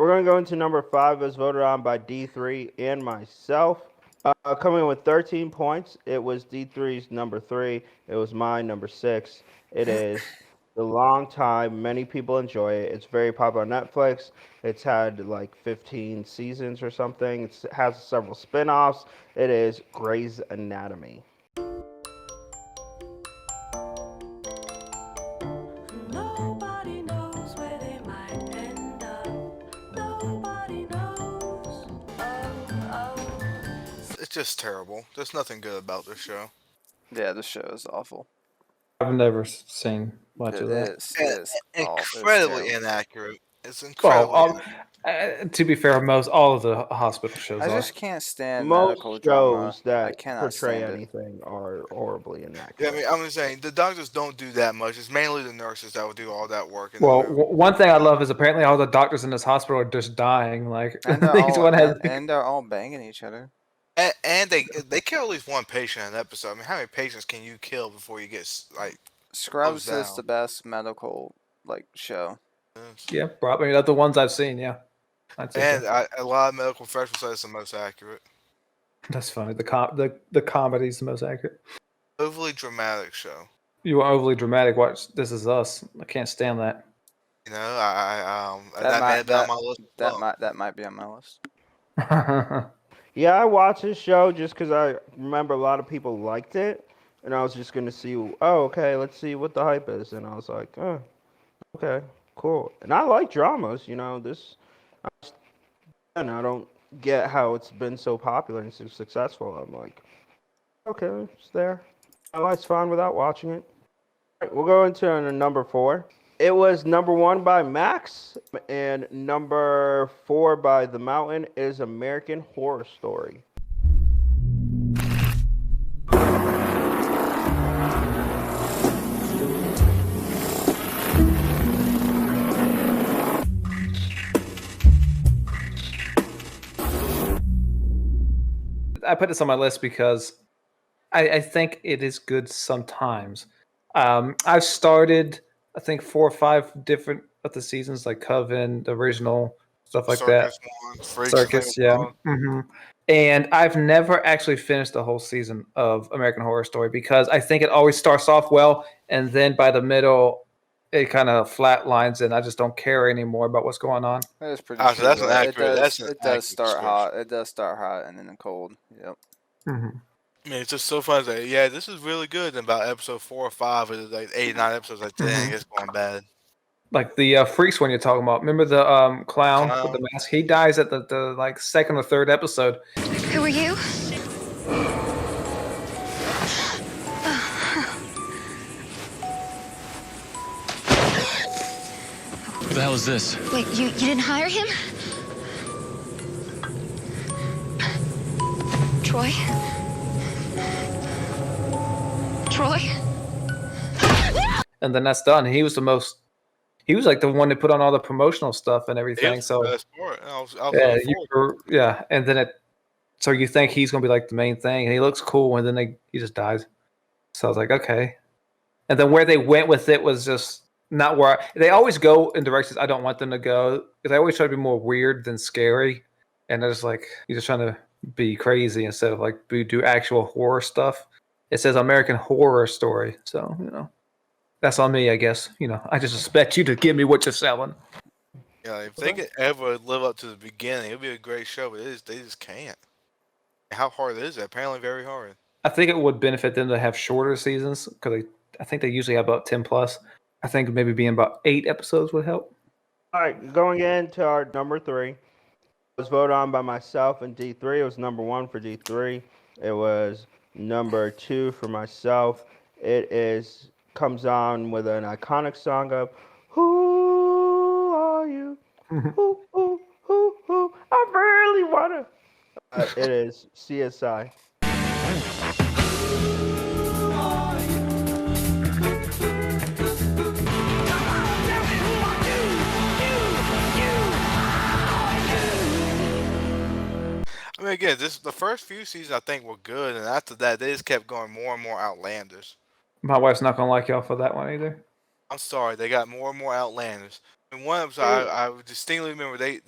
we're going to go into number 5 as voted on by D3 and myself. Coming in with 13 points, it was D3's number 3. It was mine, number 6. It is a long time. Many people enjoy it. It's very popular on Netflix. It's had like 15 seasons or something. It has several spin offs. It is Grey's Anatomy. Nobody knows where they might end up. Nobody knows. It's just terrible. There's nothing good about this show. Yeah, the show is awful. I've never seen much of that. It's Incredibly terrible. inaccurate. It's Well, incredibly to be fair, all of the hospital shows I are. just can't stand Most medical drama. shows that I cannot portray stand it. anything are horribly Yeah, inaccurate. I mean, I'm just saying the doctors don't do that much. It's mainly the nurses that will do all that work. Well, one thing I love is apparently all the doctors in this hospital are just dying. Like, And they're each all one has. and they're all banging each other. And they kill at least one patient in an episode. I mean, how many patients can you kill before you get like Scrubs down? is the best medical show. Yeah, probably the ones I've seen. Yeah, I'd say And so. a lot of medical professionals say it's the most accurate. That's funny. The comedy's the most accurate. Overly dramatic show. You are overly dramatic. Watch This Is Us. I can't stand that. You know, that may have been on my list. That might be on my list. Yeah, I watched this show just because I remember a lot of people liked it, and I was just gonna see. Oh, okay, let's see what the hype is, and I was like, oh, okay, cool. And I like dramas, this, and I don't get how it's been so popular and so successful. I'm like, okay, it's there. My life's fine without watching it. All right, we'll go into number 4. It was number 1 by Max, and number 4 by The Mountain is American Horror Story. I put this on my list because I think it is good sometimes. I've started, I think, 4 or 5 different of the seasons, like Coven, the original, stuff like Circus that. Circus, yeah. Mm-hmm. And I've never actually finished the whole season of American Horror Story because I think it always starts off well, and then by the middle, it kind of flatlines, and I just don't care anymore about what's going on. That is pretty So that's true. an accurate. It does start hot. It does start hot and then cold. Yep. Mm-hmm. I mean, it's just so fun to say, yeah, this is really good. And about episode 4 or 5, or like 8, 9 episodes, like, dang, it's going bad. Like the Freaks one you're talking about. Remember the clown with the mask? He dies at the like 2nd or 3rd episode. Who are you? What the hell is this? Wait, you didn't hire him? Troy? Troy? And then that's done. He was like the one that put on all the promotional stuff and everything. So yeah, and then so you think he's gonna be like the main thing, and he looks cool, and then he just dies. So I was like, okay. And then where they went with it was just not where they always go in directions I don't want them to go. They always try to be more weird than scary, and they're just like, you're just trying to be crazy instead of like do actual horror stuff. It says American Horror Story, so that's on me, I guess. I just expect you to give me what you're selling. Yeah, if they could ever live up to the beginning, it'd be a great show. But they just can't. How hard is it? Apparently, very hard. I think it would benefit them to have shorter seasons because I think they usually have about 10 plus. I think maybe being about 8 episodes would help. All right, going into our number 3. It was voted on by myself and D3. It was number 1 for D3. It was number 2 for myself. It comes on with an iconic song of "Who Are You? Who? I really wanna." It is CSI. I mean, again, the first few seasons I think were good, and after that, they just kept going more and more outlandish. My wife's not gonna like y'all for that one either. I'm sorry, they got more and more outlandish. In one episode, I distinctly remember it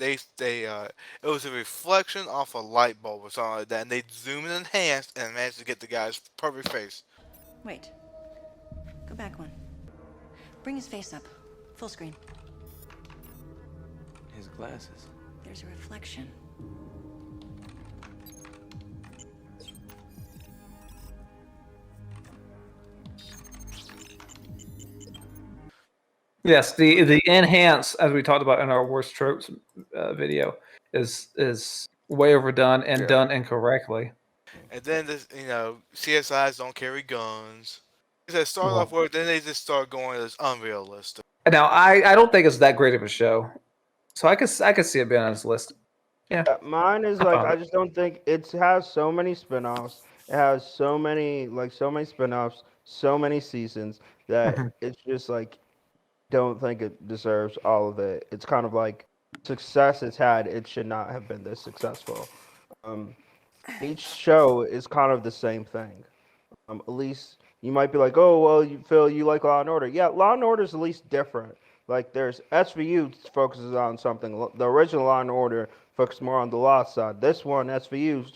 was a reflection off a light bulb or something like that, and they zoomed and enhanced and managed to get the guy's perfect face. Wait. Go back one. Bring his face up. Full screen. His glasses. There's a reflection. Yes, the enhance, as we talked about in our worst tropes video, is way overdone and done incorrectly. And then CSIs don't carry guns. They start off with, then they just start going as unrealistic. Now, I don't think it's that great of a show, so I could see it being on this list. Yeah, Mine is like I just don't think it has so many spin-offs. It has so many spin-offs, so many seasons that it's just like don't think it deserves all of it. It's kind of like success it's had. It should not have been this successful. Each show is kind of the same thing. At least you might be like, oh well, Phil, you like Law and Order. Yeah, Law and Order is at least different. Like there's SVU focuses on something. The original Law and Order focuses more on the law side. This one, SVU,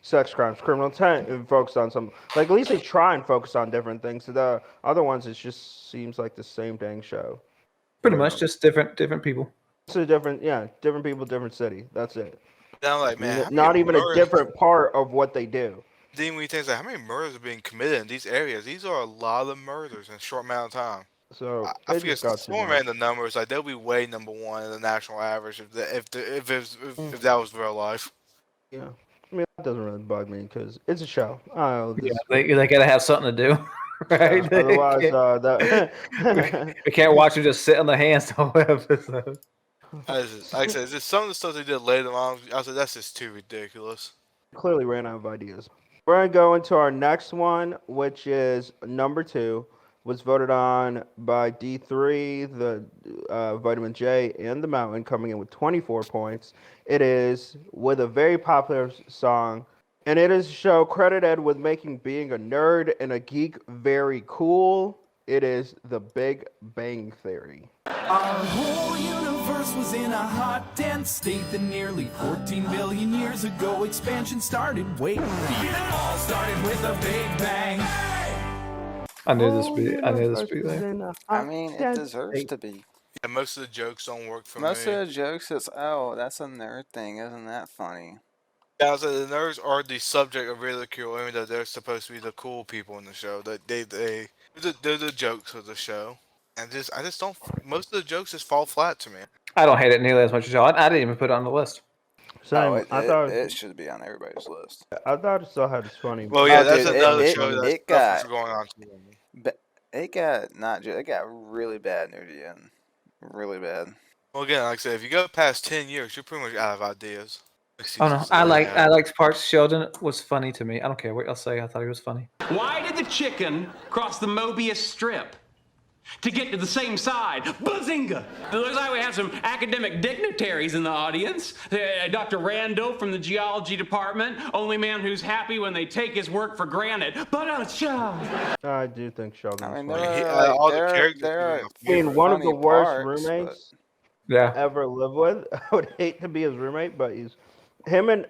sex crimes, criminal intent, focus on something. Like at least they try and focus on different things. The other ones, it just seems like the same dang show. pretty much just different people. It's a different people, different city. That's it. And I'm like, man, Not even a different part of what they do. Then when you think, like, how many murders are being committed in these areas? These are a lot of murders in a short amount of time. So I it forget just got too someone much. ran the numbers. Like they'll be way number one in the national average if that was real life. Yeah, I mean that doesn't really bug me because it's a show. Oh, Yeah, they gotta have something to do, right? otherwise, We can't watch them just sit on the hands the whole episode. Like I said, just some of the stuff they did later on. I said that's just too ridiculous. clearly ran out of ideas. We're gonna go into our next one, which is number 2. Was voted on by D3, the Vitamin J, and the Mountain, coming in with 24 points. It is with a very popular song, and it is a show credited with making being a nerd and a geek very cool. It is The Big Bang Theory. Our whole universe was in a hot, dense state that nearly 14 billion years ago expansion started. Wait, it all started with a Big Bang. I knew this would be there. I mean, it deserves to be. Yeah, most of the jokes don't work for Most me. of the jokes is, oh, that's a nerd thing. Isn't that funny? Yeah, I said the nerds are the subject of ridicule, even though they're supposed to be the cool people in the show. They're the jokes of the show, and I just don't. Most of the jokes just fall flat to me. I don't hate it nearly as much as y'all. I didn't even put it on the list. Same. Oh, I thought it should be on everybody's list. it still had its funny. Well, yeah, Oh, that's dude, another it- show it that's got- going on too long. But it got it got really bad near the end. Really bad. Well, again, like I said, if you go past 10 years, you're pretty much out of ideas. Oh no, I liked parts. Sheldon was funny to me. I don't care what I'll say. I thought he was funny. Why did the chicken cross the Mobius strip? To get to the same side. Bazinga! It looks like we have some academic dignitaries in the audience. Dr. Randall from the geology department, only man who's happy when they take his work for granted. But I do think Sheldon. I mean, was funny. all the characters there doing I mean, one of the funny worst parts, roommates Yeah, ever live with. I would hate to be his roommate, but him and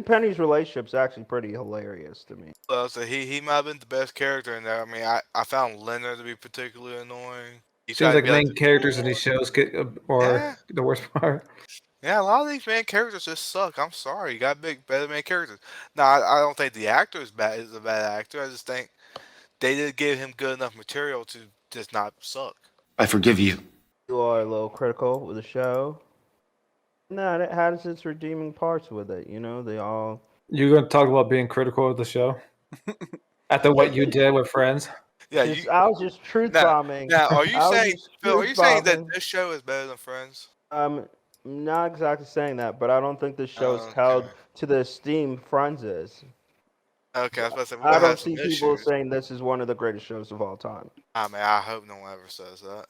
Penny's relationship's actually pretty hilarious to me. So he might have been the best character in there. I mean, I found Leonard to be particularly annoying. He seems tried to like be main the characters in cool these one. shows get the worst part. Yeah, a lot of these main characters just suck. I'm sorry, you got better main characters. No, I don't think the actor is a bad actor. I just think they didn't give him good enough material to just not suck. I forgive you. You are a little critical with the show. No, it has its redeeming parts with it. You know, they all. You're going to talk about being critical of the show after what you did with Friends. Yeah, I was just truth bombing. Now, are you I was saying, just Phil? Are truth you saying that bombing. this show is better than Friends? Not exactly saying that, but I don't think this show is Okay. held to the esteem Friends is. Okay, I was about to say, I we'll don't have see some people issues. saying this is one of the greatest shows of all time. I mean, I hope no one ever says that.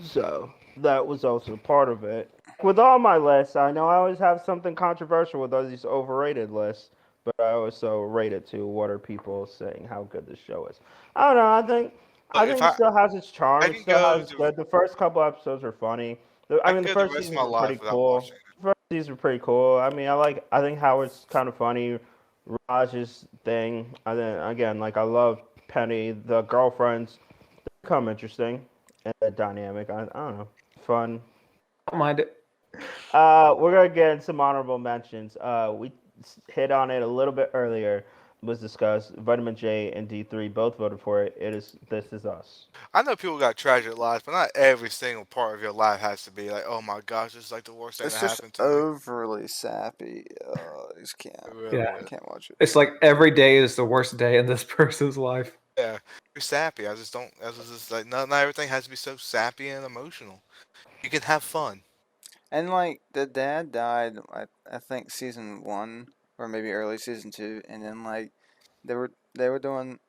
So that was also part of it. With all my lists, I know I always have something controversial with all these overrated lists, but I also rate it to what are people saying how good this show is. I don't know. I think Look, it still has its charm. I It can still go has to- good. The first couple episodes are funny. I I mean, the could the first rest of seasons my were pretty life without cool. watching it. First seasons were pretty cool. I mean, I think Howard's kind of funny. Raj's thing. And then again, like I love Penny. The girlfriends become interesting and the dynamic. I don't know, fun. I don't mind it. We're gonna get into some honorable mentions. We hit on it a little bit earlier. Was discussed. Vitamin J and D3 both voted for it. It is This Is Us. I know people got tragic lives, but not every single part of your life has to be like, oh my gosh, this is like the worst thing It's that just happened to me. overly sappy. I just It Yeah. really is. can't watch it. It's like every day is the worst day in this person's life. Yeah, you're sappy. I just don't. I was just like, not everything has to be so sappy and emotional. You can have fun. And like the dad died, I think season 1 or maybe early season 2, and then like they were doing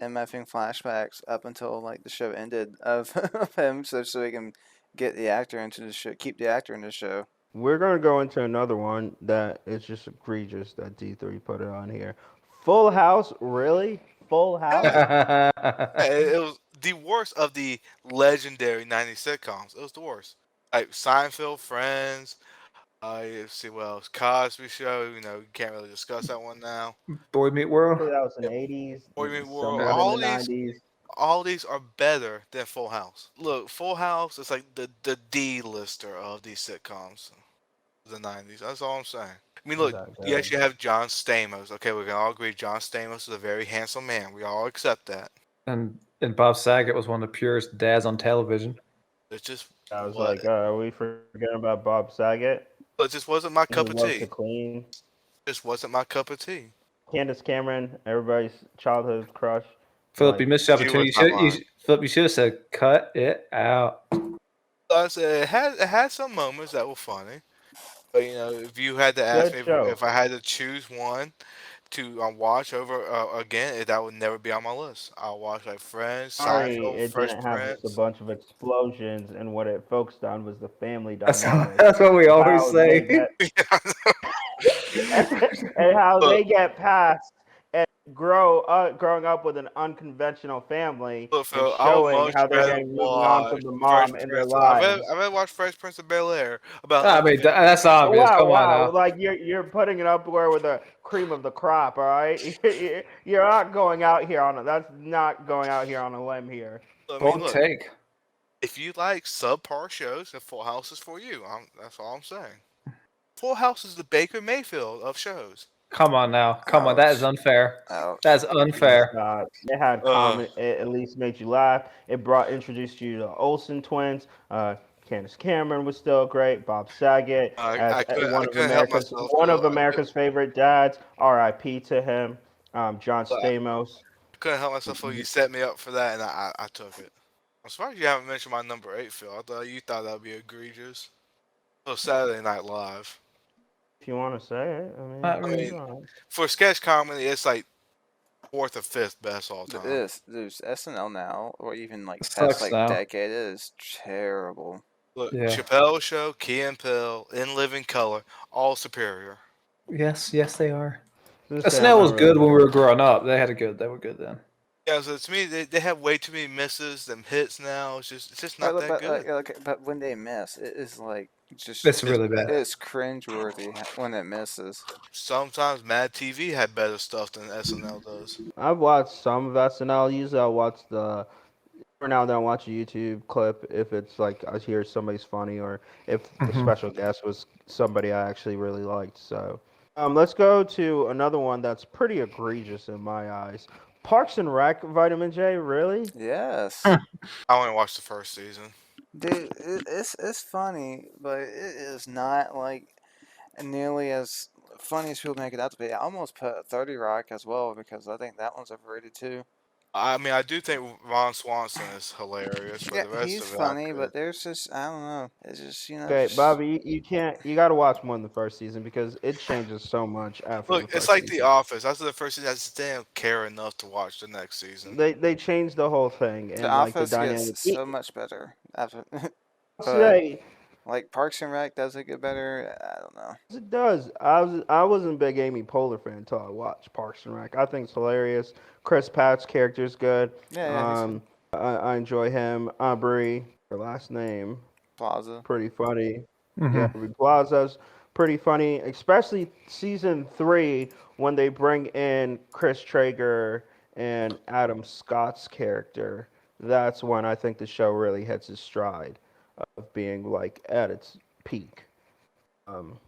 MFing flashbacks up until like the show ended of, of him, so he can get the actor into the show, keep the actor in the show. We're gonna go into another one that is just egregious that D3 put it on here. Full House, really? Full House? Yeah, it was the worst of the legendary '90s sitcoms. It was the worst. Like Seinfeld, Friends. Let's see what else. Cosby Show. You know, you can't really discuss that one now. Boy Meet World. That was in Yeah, the 80s, Boy Meets World. somewhat in the 90s. All these are better than Full House. Look, Full House is like the D lister of these sitcoms of the '90s. That's all I'm saying. I mean, look, yes, Exactly. you have John Stamos. Okay, we can all agree John Stamos is a very handsome man. We all accept that. And Bob Saget was one of the purest dads on television. It just I was what like, are we forgetting about Bob Saget? it just wasn't my Who cup of loves to tea. clean. Just wasn't my cup of tea. Candace Cameron, everybody's childhood crush. Philip, Like, you missed the She was opportunity. not mine. Philip, you should have said, "Cut it out." I said it had some moments that were funny, but you know, if you had to ask good me show. if I had to choose one to watch over again, that would never be on my list. I'll watch like Friends, Sorry, Seinfeld, it Fresh didn't have just a Prince. bunch of explosions, and what it focused on was the family That's dynamic, that's what we always how they say. get and how Look, they get past and growing up with an unconventional family look, and Phil, I would showing much how they're rather getting moving on watch from the Fresh mom in their Prince. I lives. read watch Fresh Prince of Bel Air about I mean, that's obvious. Wow, Come on wow! now. Like you're putting it up there with the cream of the crop. All right, you're not going out here on a. That's not going out here on a limb here. I mean, Bold look, take. if you like subpar shows, then Full House is for you. That's all I'm saying. Full House is the Baker Mayfield of shows. Come on now. Come on. That is Ouch. unfair. Ouch. That is unfair. It had Uh, common. It at least made you laugh. It introduced you to the Olsen twins. Candace Cameron was still great. Bob Saget as I couldn't help myself, Phil. Favorite dads. R.I.P. to him. John Stamos. I couldn't help myself, Phil. You set me up for that, and I took it. I'm surprised you haven't mentioned my number 8, Phil. I thought you thought that would be egregious. Oh, Saturday Night Live. If you want to say it, I I mean, I mean, mean, for sketch comedy, it's like fourth or fifth best all time. This SNL now, or even like past sucks like now. decade, it is terrible. Look, Yeah. Chappelle Show, Key and Peele, In Living Color, all superior. Yes, yes, they are. just say I'm SNL not was really. good when we were growing up. They were good then. Yeah, so to me, they have way too many misses, them hits now. It's just not that good. But when they miss, it is like just It's really bad. it's cringeworthy when it misses. Sometimes Mad TV had better stuff than SNL does. I've watched some of SNL. Usually, I'll watch the every now and then I'll watch a YouTube clip if it's like I hear somebody's funny or if the Hmm. special guest was somebody I actually really liked. So, let's go to another one that's pretty egregious in my eyes. Parks and Rec, Vitamin J, really? Yes, I only watched the first season. dude, it's funny, but it is not like nearly as funny as people make it out to be. I almost put 30 Rock as well because I think that one's overrated too. I mean, I do think Ron Swanson is hilarious, but Yeah, the rest he's of it, I funny, could. but there's just I don't know. It's just Okay, just Bobby, you can't. You got to watch more than the first season because it changes so much after the Look, it's first like The season. Office. After the first season, I just didn't care enough to watch the next season. They changed the whole thing The and like the Office dynamic. gets so much better after, but Say like Parks and Rec does it get better. I don't know. it does. I wasn't a big Amy Poehler fan until I watched Parks and Rec. I think it's hilarious. Chris Pratt's character's good. Yeah, yeah, he's I enjoy him. Aubrey, her last name. Plaza. pretty funny. Mm-hmm. Yeah, Aubrey Plaza's pretty funny, especially season 3 when they bring in Chris Traeger and Adam Scott's character. That's when I think the show really hits its stride of being like at its peak. Um,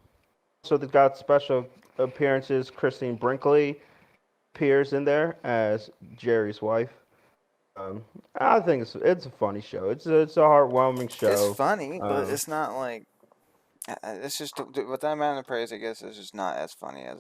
so they've got special appearances. Christine Brinkley appears in there as Jerry's wife. Um, I think it's a funny show. It's a heartwarming It's show. funny, but Um, it's not like it's just with that amount of praise. I guess it's just not as funny as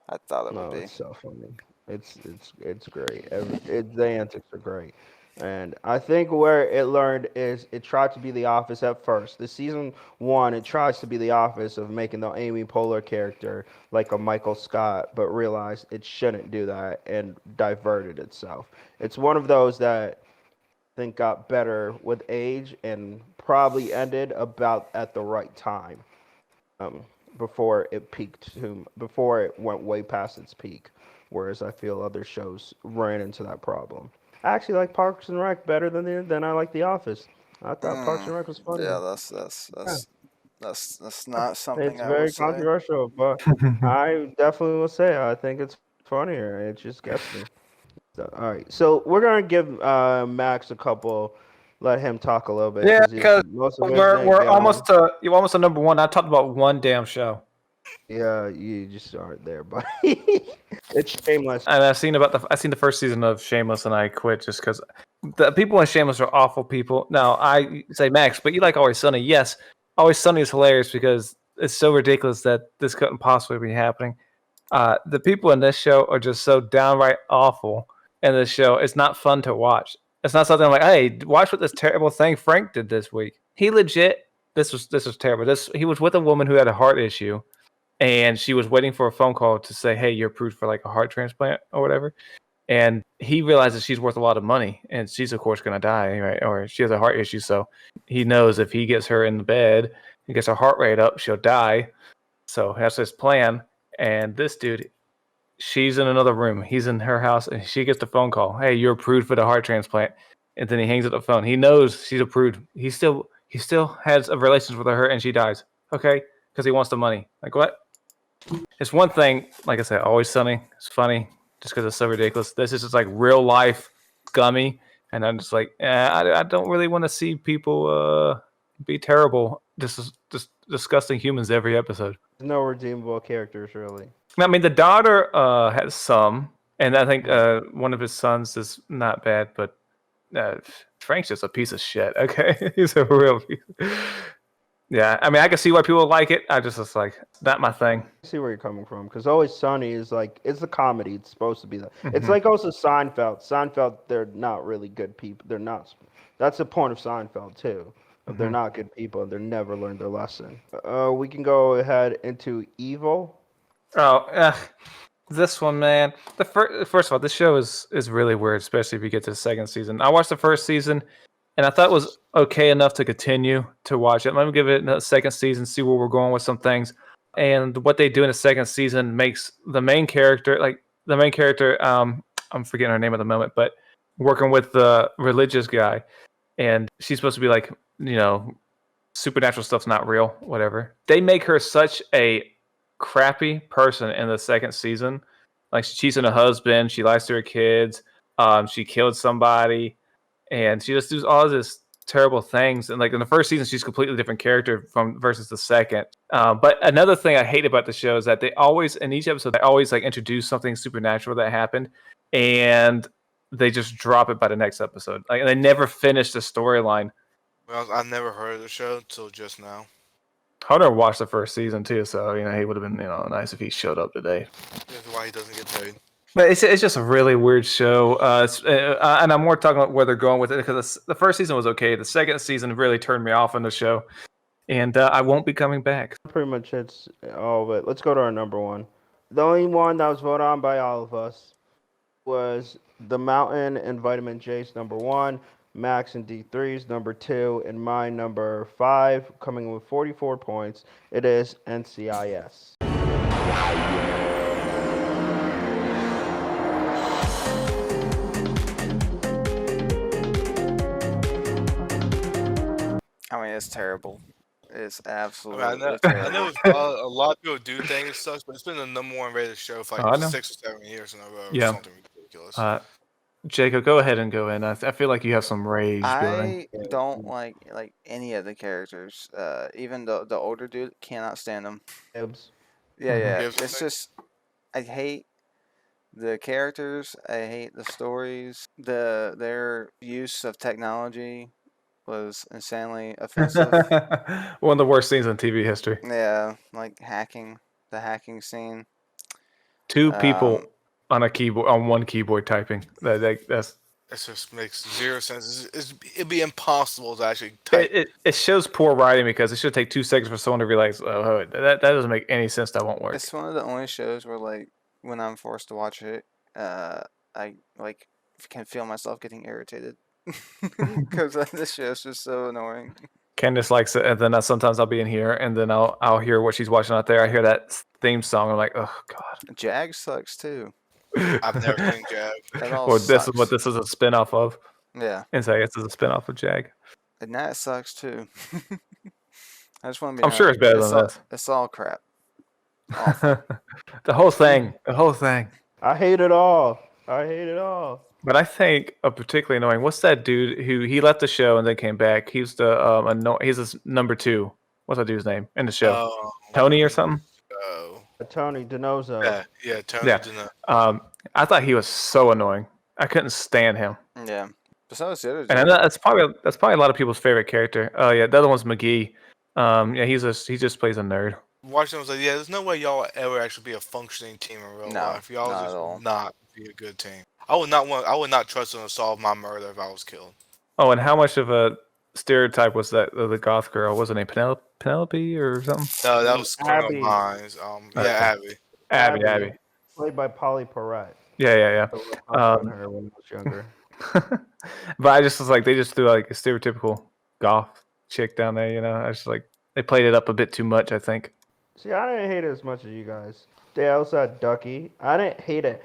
I thought it would no, be. it's so funny. It's great. The antics are great. And I think where it learned is it tried to be The Office at first. The season 1, it tries to be The Office of making the Amy Poehler character like a Michael Scott, but realized it shouldn't do that and diverted itself. It's one of those that I think got better with age and probably ended about at the right time, um, before it before it went way past its peak. Whereas I feel other shows ran into that problem. I actually like Parks and Rec better than I like The Office. I thought Parks and Rec was funny. Yeah, Yeah, that's not something it's I will very say. controversial, but I definitely will say I think it's funnier. It just gets me. So, all right, so we're gonna give Max a couple, let him talk a little bit Yeah, because because most of his we're didn't get on. you're almost to number one. I talked about one damn show, Yeah, you just aren't there, buddy. It's shameless. and I've seen the first season of Shameless, and I quit just because the people in Shameless are awful people. Now I say Max, but you like Always Sunny? Yes, Always Sunny is hilarious because it's so ridiculous that this couldn't possibly be happening. The people in this show are just so downright awful. In this show, it's not fun to watch. It's not something like, hey, watch what this terrible thing Frank did this week. He legit, this was terrible. He was with a woman who had a heart issue, and she was waiting for a phone call to say, hey, you're approved for like a heart transplant or whatever. And he realizes she's worth a lot of money, and she's of course gonna die, right? Or she has a heart issue, so he knows if he gets her in the bed, he gets her heart rate up, she'll die. So that's his plan. And this dude, she's in another room. He's in her house, and she gets the phone call. Hey, you're approved for the heart transplant. And then he hangs up the phone. He knows she's approved. He still has a relationship with her, and she dies. Okay, because he wants the money. Like what? It's one thing. Like I said, Always Sunny. It's funny just because it's so ridiculous. This is just like real life scummy, and I'm just like, I don't really want to see people be terrible, just disgusting humans every episode. There's no redeemable characters really. I mean, the daughter has some, and I think one of his sons is not bad, but Frank's just a piece of shit. Okay, he's a real piece. Yeah, I mean, I can see why people like it. I just like not my thing. I see where you're coming from because Always Sunny is like it's a comedy. It's supposed to be that. It's like also Seinfeld. Seinfeld, they're not really good people. They're not. That's the point of Seinfeld too. They're not good people and they never learned their lesson. We can go ahead into Evil. Oh, this one, man. First of all, this show is really weird, especially if you get to the second season. I watched the first season, and I thought it was okay enough to continue to watch it. Let me give it a second season, see where we're going with some things. And what they do in the second season makes the main character, I'm forgetting her name at the moment, but working with the religious guy, and she's supposed to be like, supernatural stuff's not real, whatever. They make her such a crappy person in the second season. Like she cheats on her husband, she lies to her kids, she killed somebody, and she just does all this terrible things. And like in the first season, she's a completely different character versus the second. But another thing I hate about the show is that they always in each episode they always like introduce something supernatural that happened, and they just drop it by the next episode. Like they never finish the storyline. Well, I've never heard of the show until just now. Hunter watched the first season too, so he would have been nice if he showed up today. That's why he doesn't get paid. But it's just a really weird show, and I'm more talking about where they're going with it because the first season was okay. The second season really turned me off on the show, and I won't be coming back. Pretty much it's all of it. Let's go to our number one. The only one that was voted on by all of us was The Mountain and Vitamin J's number one, Max and D3's number two, and my number five, coming with 44 points. It is NCIS. I annoying. It's terrible. It's I absolutely know, terrible. a lot of people do think it sucks, but it's been the number one rated show for Oh, like I know. 6 or 7 years in a row, or Yeah. something ridiculous. Jacob, go ahead and go in. I feel like you have some rage brewing. I don't like any of the characters. Even the older dude, cannot stand him. Gibbs. Yeah. Gibbs, It's just I hate the characters. I hate the stories. Their use of technology was insanely offensive. One of the worst scenes in TV history. Yeah, like hacking, the hacking scene. Two people Um, on a keyboard on one keyboard typing. That's it just makes zero sense. It'd be impossible to actually type. it shows poor writing because it should take 2 seconds for someone to realize, oh, that doesn't make any sense. That won't work. It's one of the only shows where like when I'm forced to watch it, I like can feel myself getting irritated because this show is just so annoying. Candace likes it, and then sometimes I'll be in here, and then I'll hear what she's watching out there. I hear that theme song. I'm like, oh god. Jag sucks too. I've never seen Jag. That all Well, sucks. this is what this is a spinoff of. Yeah, And so it's a spinoff of Jag. and that sucks too. I just want to be. I'm sure it's better than this. It's all crap. The whole thing. I hate it all. I hate it all. But I think a particularly annoying. What's that dude who he left the show and then came back? He's the he's his number 2. What's that dude's name in the show? Tony or something? Oh. Tony DiNozzo. Yeah, Tony Yeah. DiNozzo. I thought he was so annoying. I couldn't stand him. Yeah. Besides the other, And I know that's probably a lot of people's favorite character. Oh yeah, the other one's McGee. Yeah, he just plays a nerd. Watching, I was like, yeah, there's no way y'all will ever actually be a functioning team in real No, life. Y'all not just at all. not be a good team. I would not trust them to solve my murder if I was killed. Oh, and how much of a stereotype was that of the goth girl? Was her name Penelope or something? No, that was Criminal Abby. Minds. Yeah, Abby. Abby. Played by Polly Perrette. Yeah. I loved her when I was younger. But I just was like, they just threw like a stereotypical goth chick down there, you know. I just like they played it up a bit too much, I think. See, I didn't hate it as much as you guys. They also had Ducky. I didn't hate it.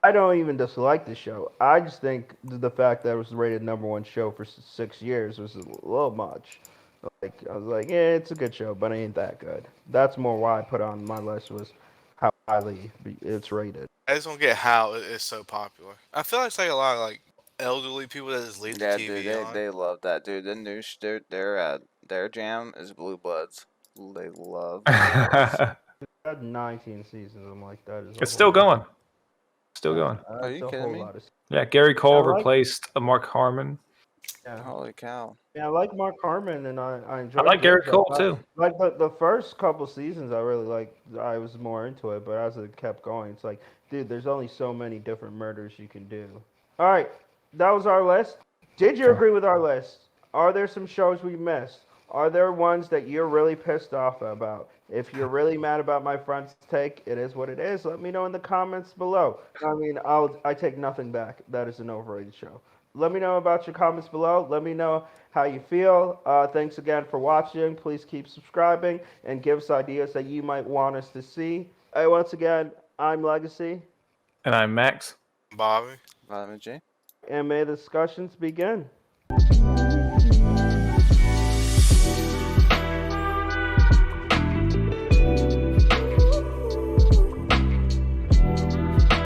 I don't even dislike the show. I just think the fact that it was rated #1 show for 6 years was a little much. Like I was like, yeah, it's a good show, but it ain't that good. That's more why I put it on my list was how highly it's rated. I just don't get how it is so popular. I feel like it's like a lot of like elderly people that just leave yeah, the TV dude, on. they love that, dude. The new their jam is Blue Bloods. They love. It had 19 seasons. I'm like, that is. It's still going. Still going. Are you kidding me? Yeah, Gary Cole I like- replaced Mark Harmon. Yeah. Holy cow! Yeah, I like Mark Harmon, and I enjoy. I like Gary Cole too. Like the first couple seasons, I really liked. I was more into it, but as it kept going, it's like, dude, there's only so many different murders you can do. All right, that was our list. Did you agree with our list? Are there some shows we missed? Are there ones that you're really pissed off about? If you're really mad about my friend's take, it is what it is. Let me know in the comments below. I mean, I take nothing back. That is an overrated show. Let me know about your comments below. Let me know how you feel. Thanks again for watching. Please keep subscribing and give us ideas that you might want us to see. Hey, once again, I'm Legacy. And I'm Max. Bobby. Vitamin J. And may the discussions begin.